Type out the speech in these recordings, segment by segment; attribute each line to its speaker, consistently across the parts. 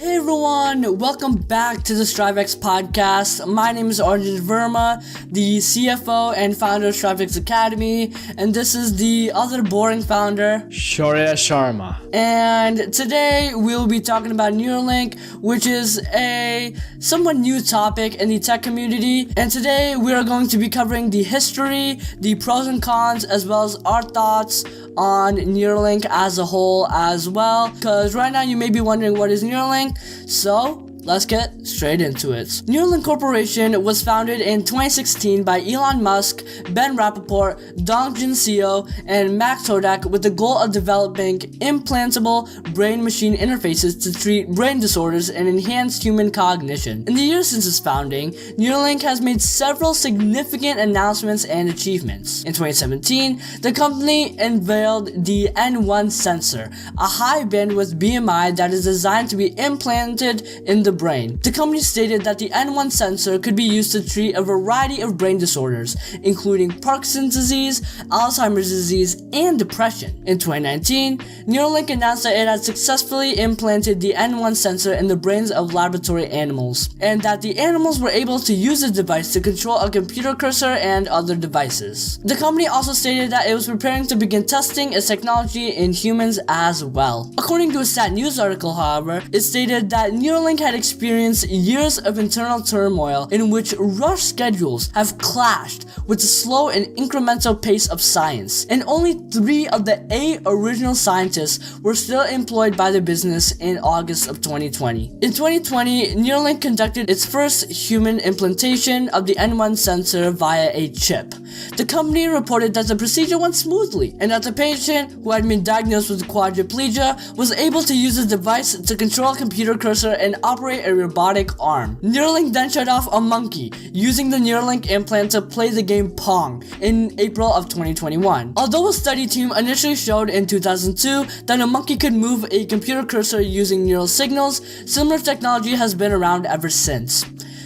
Speaker 1: Hey everyone, welcome back to the StriveX podcast. My name is Arjun Verma, the CFO and founder of StriveX Academy, and this is the other boring founder,
Speaker 2: Shaurya Sharma.
Speaker 1: And today we'll be talking about Neuralink, which is a somewhat new topic in the tech community. And today we are going to be covering the history, the pros and cons, as well as our thoughts on Neuralink as a whole as well. Because right now you may be wondering, what is Neuralink? So let's get straight into it. Neuralink Corporation was founded in 2016 by Elon Musk, Ben Rappaport, Dongjin Seo, and Max Hodak with the goal of developing implantable brain-machine interfaces to treat brain disorders and enhance human cognition. In the years since its founding, Neuralink has made several significant announcements and achievements. In 2017, the company unveiled the N1 sensor, a high-bandwidth BMI that is designed to be implanted in the brain. The company stated that the N1 sensor could be used to treat a variety of brain disorders, including Parkinson's disease, Alzheimer's disease, and depression. In 2019, Neuralink announced that it had successfully implanted the N1 sensor in the brains of laboratory animals, and that the animals were able to use the device to control a computer cursor and other devices. The company also stated that it was preparing to begin testing its technology in humans as well. According to a Stat News article, however, it stated that Neuralink had experienced years of internal turmoil in which rush schedules have clashed with the slow and incremental pace of science, and only 3 of the 8 original scientists were still employed by the business in August of 2020. In 2020, Neuralink conducted its first human implantation of the N1 sensor via a chip. The company reported that the procedure went smoothly, and that the patient, who had been diagnosed with quadriplegia, was able to use the device to control a computer cursor and operate a robotic arm. Neuralink then showed off a monkey using the Neuralink implant to play the game Pong in April of 2021. Although a study team initially showed in 2002 that a monkey could move a computer cursor using neural signals, similar technology has been around ever since.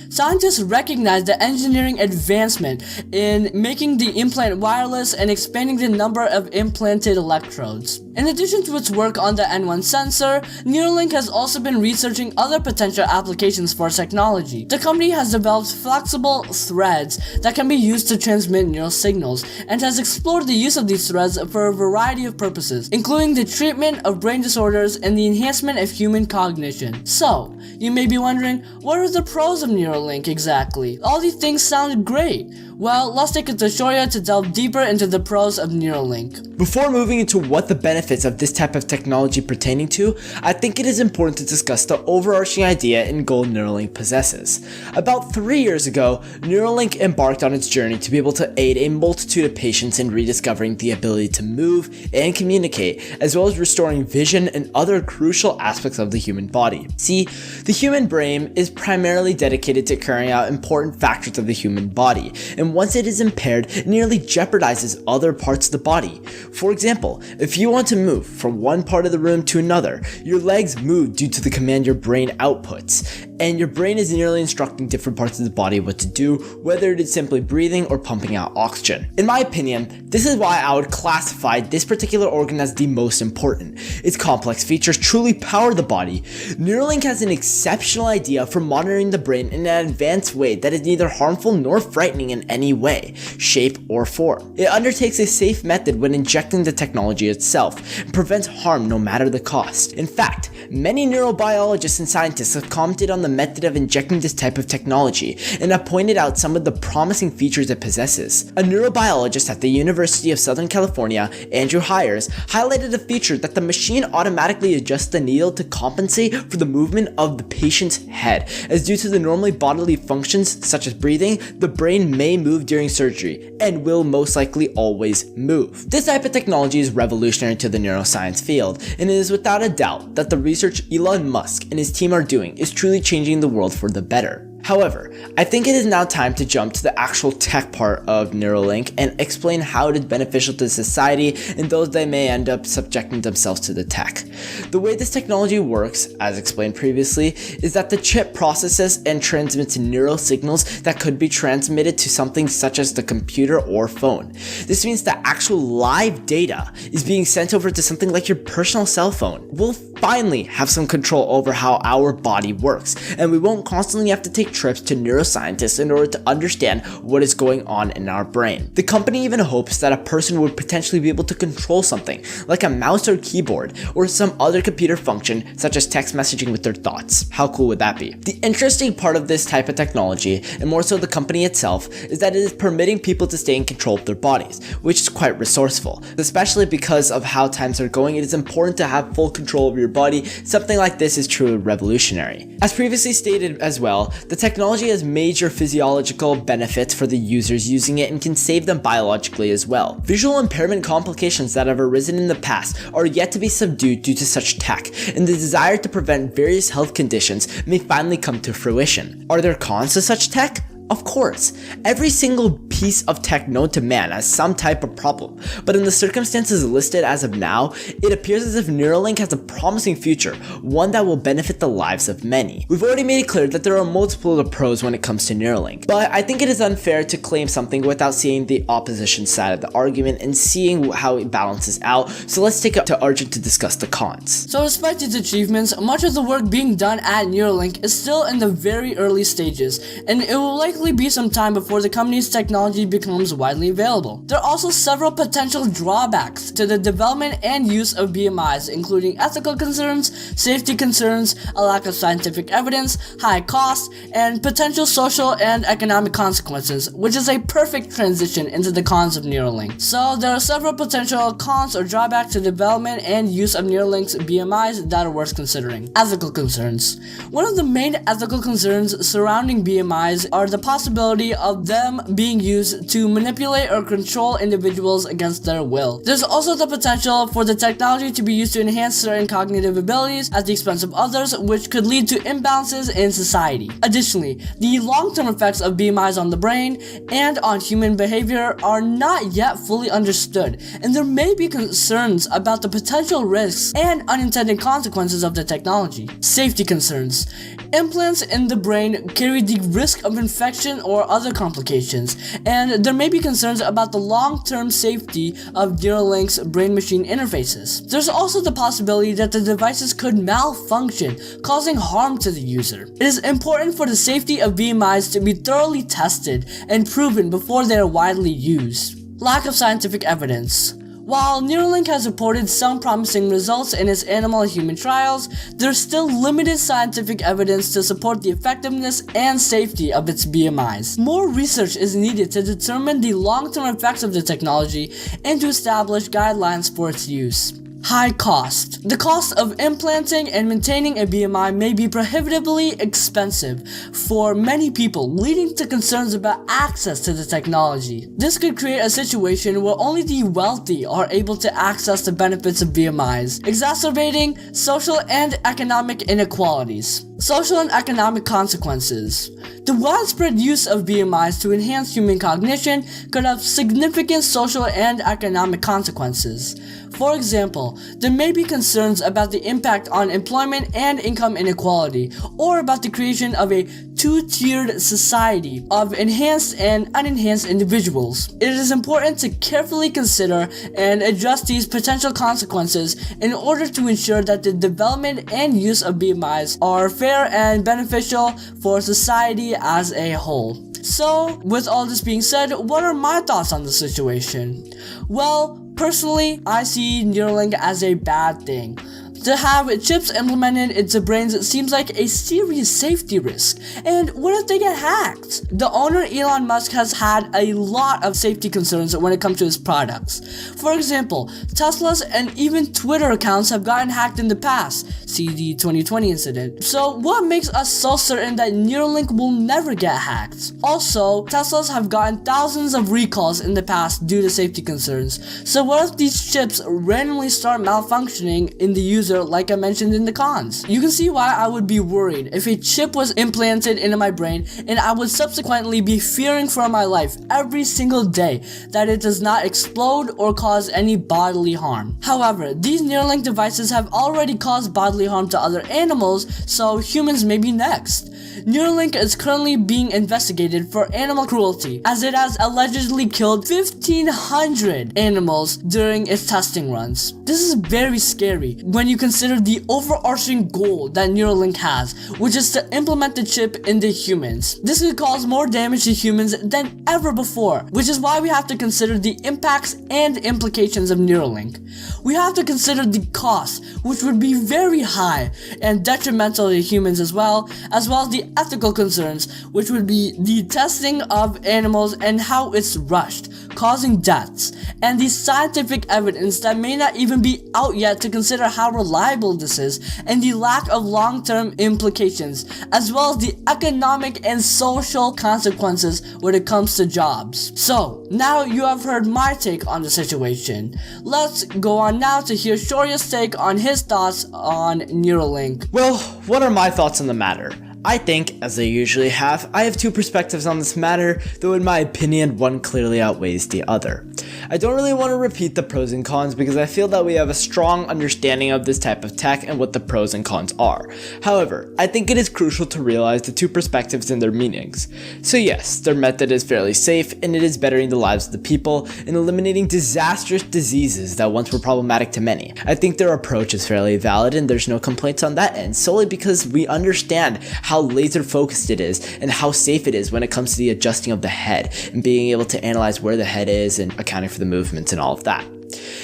Speaker 1: Scientists recognize the engineering advancement in making the implant wireless and expanding the number of implanted electrodes. In addition to its work on the N1 sensor, Neuralink has also been researching other potential applications for technology. The company has developed flexible threads that can be used to transmit neural signals, and has explored the use of these threads for a variety of purposes, including the treatment of brain disorders and the enhancement of human cognition. So, you may be wondering, what are the pros of Neuralink exactly? All these things sound great. Well, let's take it to Shaurya to delve deeper into the pros of Neuralink.
Speaker 2: Before moving into what the benefits of this type of technology pertaining to, I think it is important to discuss the overarching idea and goal Neuralink possesses. About 3 years ago, Neuralink embarked on its journey to be able to aid a multitude of patients in rediscovering the ability to move and communicate, as well as restoring vision and other crucial aspects of the human body. See, the human brain is primarily dedicated to carrying out important factors of the human body, and once it is impaired, it nearly jeopardizes other parts of the body. For example, if you want to move from one part of the room to another, your legs move due to the command your brain outputs, and your brain is nearly instructing different parts of the body what to do, whether it is simply breathing or pumping out oxygen. In my opinion, this is why I would classify this particular organ as the most important. Its complex features truly power the body. Neuralink has an exceptional idea for monitoring the brain in an advanced way that is neither harmful nor frightening in any way, shape, or form. It undertakes a safe method when injecting the technology itself, and prevents harm no matter the cost. In fact, many neurobiologists and scientists have commented on the method of injecting this type of technology, and have pointed out some of the promising features it possesses. A neurobiologist at the University of Southern California, Andrew Hires, highlighted a feature that the machine automatically adjusts the needle to compensate for the movement of the patient's head, as due to the normally bodily functions such as breathing, the brain may move during surgery, and will most likely always move. This type of technology is revolutionary to the neuroscience field, and it is without a doubt that the research Elon Musk and his team are doing is truly changing the world for the better. However, I think it is now time to jump to the actual tech part of Neuralink and explain how it is beneficial to society and those that may end up subjecting themselves to the tech. The way this technology works, as explained previously, is that the chip processes and transmits neural signals that could be transmitted to something such as the computer or phone. This means that actual live data is being sent over to something like your personal cell phone. We'll finally have some control over how our body works, and we won't constantly have to take trips to neuroscientists in order to understand what is going on in our brain. The company even hopes that a person would potentially be able to control something like a mouse or keyboard or some other computer function such as text messaging with their thoughts. How cool would that be? The interesting part of this type of technology, and more so the company itself, is that it is permitting people to stay in control of their bodies, which is quite resourceful. Especially because of how times are going, it is important to have full control over your body. Something like this is truly revolutionary. As previously stated as well, the technology has major physiological benefits for the users using it and can save them biologically as well. Visual impairment complications that have arisen in the past are yet to be subdued due to such tech, and the desire to prevent various health conditions may finally come to fruition. Are there cons to such tech? Of course, every single piece of tech known to man has some type of problem, but in the circumstances listed as of now, it appears as if Neuralink has a promising future, one that will benefit the lives of many. We've already made it clear that there are multiple pros when it comes to Neuralink, but I think it is unfair to claim something without seeing the opposition side of the argument and seeing how it balances out, so let's take it to Arjun to discuss the cons.
Speaker 1: So despite its achievements, much of the work being done at Neuralink is still in the very early stages, and it will likely be some time before the company's technology becomes widely available. There are also several potential drawbacks to the development and use of BMIs, including ethical concerns, safety concerns, a lack of scientific evidence, high costs, and potential social and economic consequences, which is a perfect transition into the cons of Neuralink. So there are several potential cons or drawbacks to development and use of Neuralink's BMIs that are worth considering. Ethical concerns. One of the main ethical concerns surrounding BMIs are the possibility of them being used to manipulate or control individuals against their will. There's also the potential for the technology to be used to enhance certain cognitive abilities at the expense of others, which could lead to imbalances in society. Additionally, the long-term effects of BMIs on the brain and on human behavior are not yet fully understood, and there may be concerns about the potential risks and unintended consequences of the technology. Safety concerns. Implants in the brain carry the risk of infection or other complications, and there may be concerns about the long-term safety of Neuralink's brain-machine interfaces. There's also the possibility that the devices could malfunction, causing harm to the user. It is important for the safety of BMIs to be thoroughly tested and proven before they are widely used. Lack of scientific evidence. While Neuralink has reported some promising results in its animal and human trials, there's still limited scientific evidence to support the effectiveness and safety of its BMIs. More research is needed to determine the long-term effects of the technology and to establish guidelines for its use. High cost. The cost of implanting and maintaining a BMI may be prohibitively expensive for many people, leading to concerns about access to the technology. This could create a situation where only the wealthy are able to access the benefits of BMIs, exacerbating social and economic inequalities. Social and economic consequences. The widespread use of BMIs to enhance human cognition could have significant social and economic consequences. For example, there may be concerns about the impact on employment and income inequality, or about the creation of a two-tiered society of enhanced and unenhanced individuals. It is important to carefully consider and address these potential consequences in order to ensure that the development and use of BMIs are fair and beneficial for society as a whole. So, with all this being said, what are my thoughts on the situation? Well, personally, I see Neuralink as a bad thing. To have chips implemented into brains seems like a serious safety risk. And what if they get hacked? The owner, Elon Musk, has had a lot of safety concerns when it comes to his products. For example, Tesla's and even Twitter accounts have gotten hacked in the past. See the 2020 incident. So what makes us so certain that Neuralink will never get hacked? Also, Teslas have gotten thousands of recalls in the past due to safety concerns. So what if these chips randomly start malfunctioning in the user user like I mentioned in the cons. You can see why I would be worried if a chip was implanted into my brain and I would subsequently be fearing for my life every single day that it does not explode or cause any bodily harm. However, these Neuralink devices have already caused bodily harm to other animals, so humans may be next. Neuralink is currently being investigated for animal cruelty, as it has allegedly killed 1,500 animals during its testing runs. This is very scary when you consider the overarching goal that Neuralink has, which is to implement the chip into humans. This could cause more damage to humans than ever before, which is why we have to consider the impacts and implications of Neuralink. We have to consider the cost, which would be very high and detrimental to humans as well as the ethical concerns, which would be the testing of animals and how it's rushed, causing deaths, and the scientific evidence that may not even be out yet to consider how reliable this is, and the lack of long-term implications, as well as the economic and social consequences when it comes to jobs. So, now you have heard my take on the situation. Let's go on now to hear Shorya's take on his thoughts on Neuralink.
Speaker 2: Well, what are my thoughts on the matter? I think, as I usually have, I have two perspectives on this matter, though in my opinion, one clearly outweighs the other. I don't really want to repeat the pros and cons because I feel that we have a strong understanding of this type of tech and what the pros and cons are. However, I think it is crucial to realize the two perspectives and their meanings. So yes, their method is fairly safe and it is bettering the lives of the people and eliminating disastrous diseases that once were problematic to many. I think their approach is fairly valid and there's no complaints on that end, solely because we understand how laser focused it is and how safe it is when it comes to the adjusting of the head and being able to analyze where the head is and accounting for the movements and all of that.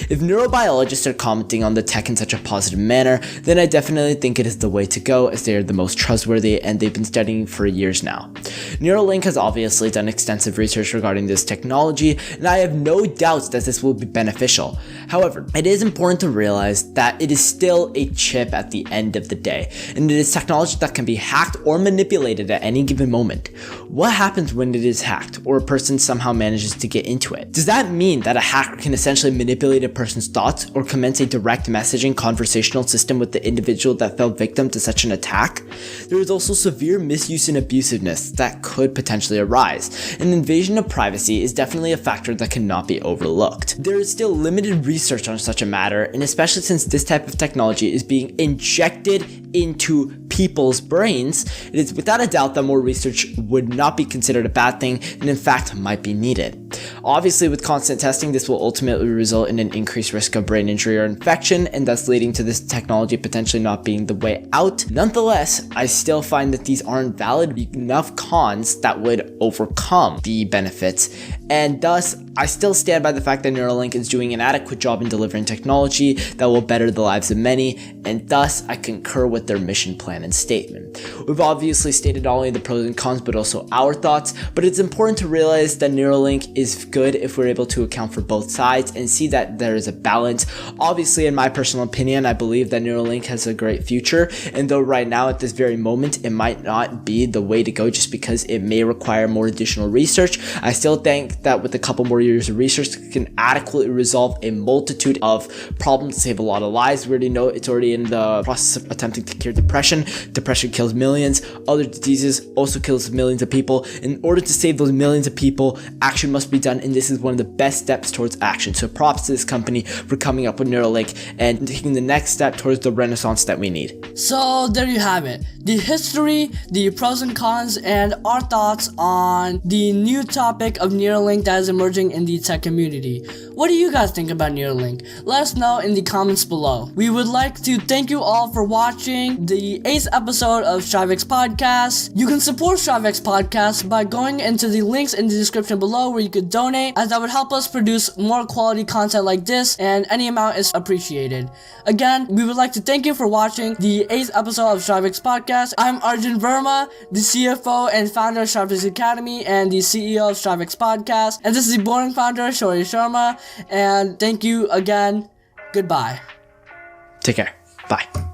Speaker 2: If neurobiologists are commenting on the tech in such a positive manner, then I definitely think it is the way to go, as they are the most trustworthy and they've been studying for years now. Neuralink has obviously done extensive research regarding this technology, and I have no doubts that this will be beneficial. However, it is important to realize that it is still a chip at the end of the day, and it is technology that can be hacked or manipulated at any given moment. What happens when it is hacked, or a person somehow manages to get into it? Does that mean that a hacker can essentially manipulate a person's thoughts or commence a direct messaging conversational system with the individual that fell victim to such an attack? There is also severe misuse and abusiveness that could potentially arise. An invasion of privacy is definitely a factor that cannot be overlooked. There is still limited research on such a matter, and especially since this type of technology is being injected into people's brains, it is without a doubt that more research would not be considered a bad thing and in fact might be needed. Obviously, with constant testing, this will ultimately result in an increased risk of brain injury or infection, and thus leading to this technology potentially not being the way out. Nonetheless, I still find that these aren't valid enough cons that would overcome the benefits, and thus I still stand by the fact that Neuralink is doing an adequate job in delivering technology that will better the lives of many, and thus I concur with their mission plan and statement. We've obviously stated not only the pros and cons but also our thoughts, but it's important to realize that Neuralink is good if we're able to account for both sides and see that there is a balance. Obviously, in my personal opinion, I believe that Neuralink has a great future, and though right now at this very moment it might not be the way to go just because it may require more additional research, I still think that with a couple more years of research it can adequately resolve a multitude of problems, save a lot of lives. We already know it's already in the process of attempting to cure depression. Depression kills millions. Other diseases also kills millions of people. In order to save those millions of people, action must be done, and this is one of the best steps towards action. So props to this company for coming up with Neuralink and taking the next step towards the renaissance that we need.
Speaker 1: So there you have it. The history, the pros and cons, and our thoughts on the new topic of Neuralink that is emerging in the tech community. What do you guys think about Neuralink? Let us know in the comments below. We would like to thank you all for watching the 8th episode of StriveX Podcast. You can support StriveX Podcast by going into the links in the description below where you could donate, as that would help us produce more quality content like this, and any amount is appreciated. Again, we would like to thank you for watching the 8th episode of StriveX Podcast. I'm Arjun Verma, the CFO and founder of StriveX Academy and the CEO of StriveX Podcast. And this is the boring founder, Shorya Sharma. And thank you again. Goodbye.
Speaker 2: Take care. Bye.